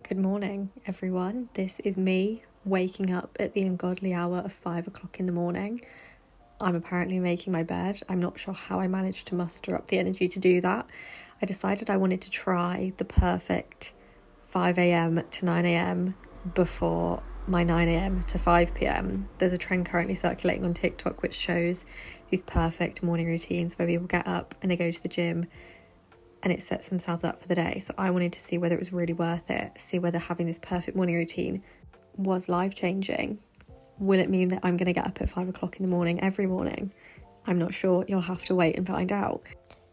Good morning, everyone. This is me waking up at the ungodly hour of 5 o'clock in the morning. I'm apparently making my bed. I'm not sure how I managed to muster up the energy to do that. I decided I wanted to try the perfect 5 a.m. to 9 a.m. before my 9 a.m. to 5 p.m. There's a trend currently circulating on TikTok which shows these perfect morning routines where people get up and they go to the gym and it sets themselves up for the day. So I wanted to see whether it was really worth it, see whether having this perfect morning routine was life-changing. Will it mean that I'm going to get up at 5 o'clock in the morning every morning? I'm not sure. You'll have to wait and find out.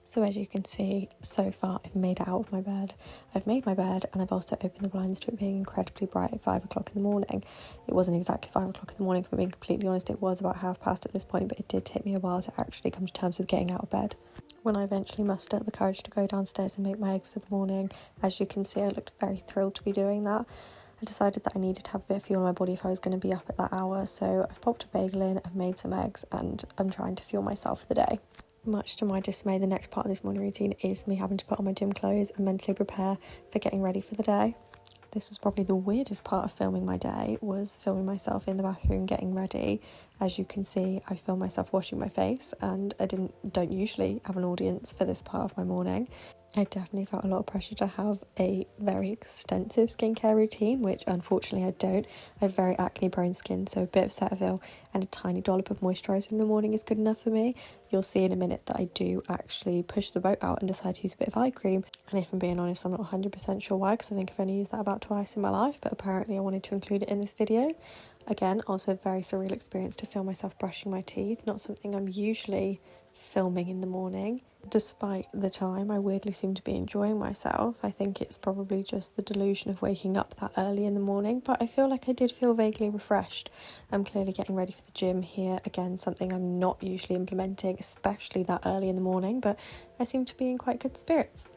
So as you can see, so far I've made it out of my bed. I've made my bed and I've also opened the blinds to it being incredibly bright at 5 o'clock in the morning. It wasn't exactly 5 o'clock in the morning, if I'm being completely honest. It was about 1:30 at this point, but it did take me a while to actually come to terms with getting out of bed. When I eventually mustered the courage to go downstairs and make my eggs for the morning, as you can see, I looked very thrilled to be doing that. I decided that I needed to have a bit of fuel in my body if I was going to be up at that hour, so I've popped a bagel in, I've made some eggs, and I'm trying to fuel myself for the day. Much to my dismay, the next part of this morning routine is me having to put on my gym clothes and mentally prepare for getting ready for the day. This was probably the weirdest part of filming my day, was filming myself in the bathroom getting ready. As you can see, I filmed myself washing my face, and I don't usually have an audience for this part of my morning. I definitely felt a lot of pressure to have a very extensive skincare routine, which unfortunately I don't. I have very acne prone skin, so a bit of Cetaphil and a tiny dollop of moisturiser in the morning is good enough for me. You'll see in a minute that I do actually push the boat out and decide to use a bit of eye cream. And if I'm being honest, I'm not 100% sure why, because I think I've only used that about twice in my life, but apparently I wanted to include it in this video. Again, also a very surreal experience to film myself brushing my teeth, not something I'm usually filming in the morning. Despite the time, I weirdly seem to be enjoying myself. I think it's probably just the delusion of waking up that early in the morning, but I feel like I did feel vaguely refreshed. I'm clearly getting ready for the gym here. Again, something I'm not usually implementing, especially that early in the morning, but I seem to be in quite good spirits.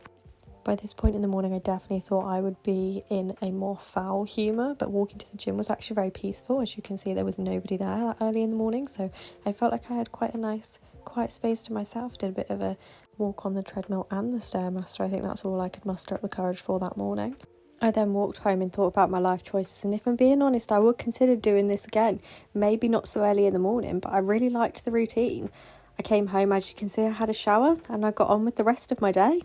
By this point in the morning, I definitely thought I would be in a more foul humour, but walking to the gym was actually very peaceful. As you can see, there was nobody there that early in the morning, so I felt like I had quite a nice quiet space to myself. Did a bit of a walk on the treadmill and the Stairmaster. I think that's all I could muster up the courage for that morning. I then walked home and thought about my life choices, and if I'm being honest, I would consider doing this again. Maybe not so early in the morning, but I really liked the routine. I came home, as you can see, I had a shower and I got on with the rest of my day.